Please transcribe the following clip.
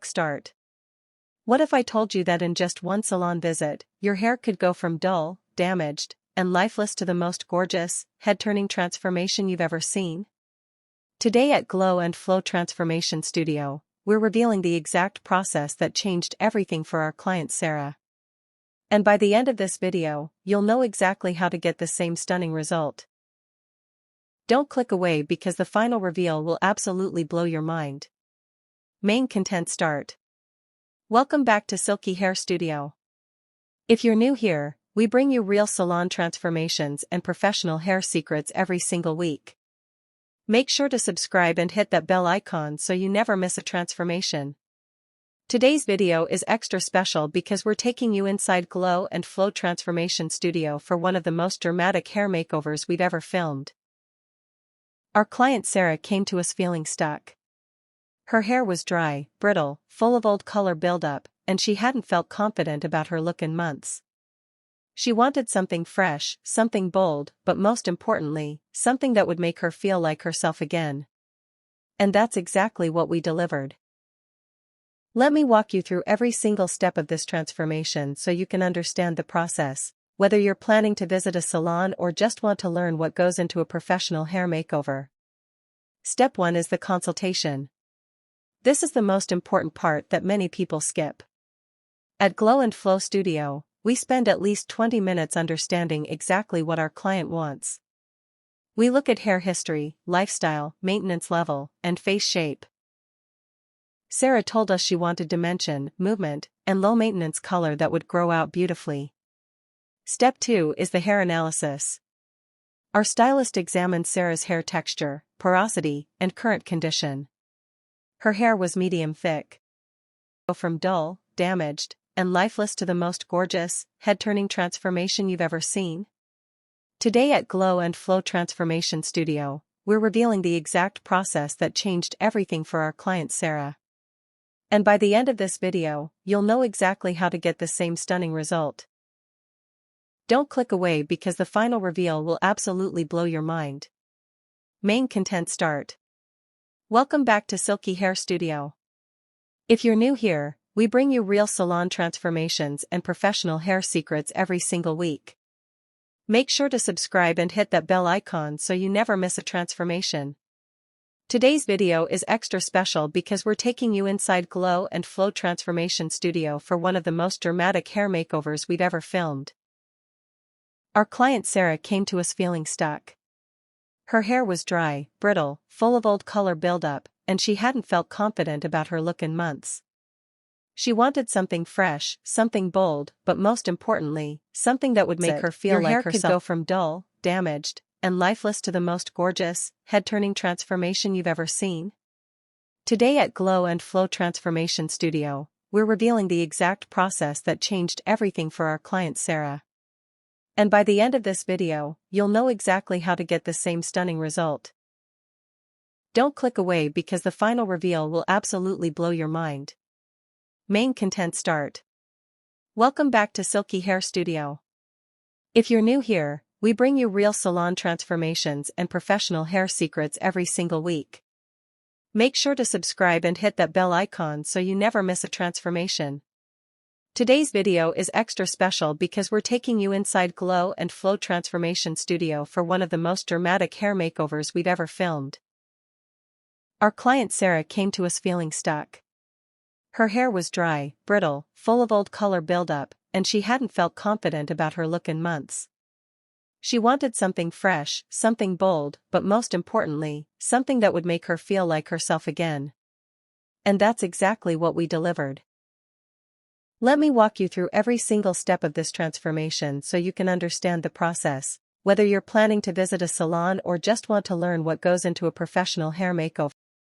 Start. What if I told you that in just one salon visit, your hair could go from dull, damaged, and lifeless to the most gorgeous, head-turning transformation you've ever seen? Today at Glow and Flow Transformation Studio, we're revealing the exact process that changed everything for our client Sarah. And by the end of this video, you'll know exactly how to get the same stunning result. Don't click away because the final reveal will absolutely blow your mind. Main content. Start. Welcome back to Silky Hair Studio. If you're new here, we bring you real salon transformations and professional hair secrets every single week. Make sure to subscribe and hit that bell icon so you never miss a transformation. Today's video is extra special because we're taking you inside Glow and Flow Transformation Studio for one of the most dramatic hair makeovers we've ever filmed. Our client Sarah came to us feeling stuck. Her hair was dry, brittle, full of old color buildup, and she hadn't felt confident about her look in months. She wanted something fresh, something bold, but most importantly, something that would make her feel like herself again. And that's exactly what we delivered. Let me walk you through every single step of this transformation so you can understand the process, whether you're planning to visit a salon or just want to learn what goes into a professional hair makeover. Step 1 is the consultation. This is the most important part that many people skip. At Glow and Flow Studio, we spend at least 20 minutes understanding exactly what our client wants. We look at hair history, lifestyle, maintenance level, and face shape. Sarah told us she wanted dimension, movement, and low-maintenance color that would grow out beautifully. Step 2 is the hair analysis. Our stylist examined Sarah's hair texture, porosity, and current condition. Her hair was medium thick. From dull, damaged, and lifeless to the most gorgeous, head-turning transformation you've ever seen. Today at Glow and Flow Transformation Studio, we're revealing the exact process that changed everything for our client Sarah. And by the end of this video, you'll know exactly how to get the same stunning result. Don't click away because the final reveal will absolutely blow your mind. Main content. Start. Welcome back to Silky Hair Studio. If you're new here, we bring you real salon transformations and professional hair secrets every single week. Make sure to subscribe and hit that bell icon so you never miss a transformation. Today's video is extra special because we're taking you inside Glow and Flow Transformation Studio for one of the most dramatic hair makeovers we've ever filmed. Our client Sarah came to us feeling stuck. Her hair was dry, brittle, full of old color buildup, and she hadn't felt confident about her look in months. She wanted something fresh, something bold, but most importantly, something that would make her feel like herself. Your hair could go from dull, damaged, and lifeless to the most gorgeous, head-turning transformation you've ever seen. Today at Glow and Flow Transformation Studio, we're revealing the exact process that changed everything for our client Sarah. And by the end of this video, you'll know exactly how to get the same stunning result. Don't click away because the final reveal will absolutely blow your mind. Main content. Start. Welcome back to Silky Hair Studio. If you're new here, we bring you real salon transformations and professional hair secrets every single week. Make sure to subscribe and hit that bell icon so you never miss a transformation. Today's video is extra special because we're taking you inside Glow and Flow Transformation Studio for one of the most dramatic hair makeovers we've ever filmed. Our client Sarah came to us feeling stuck. Her hair was dry, brittle, full of old color buildup, and she hadn't felt confident about her look in months. She wanted something fresh, something bold, but most importantly, something that would make her feel like herself again. And that's exactly what we delivered. Let me walk you through every single step of this transformation so you can understand the process, whether you're planning to visit a salon or just want to learn what goes into a professional hair makeover.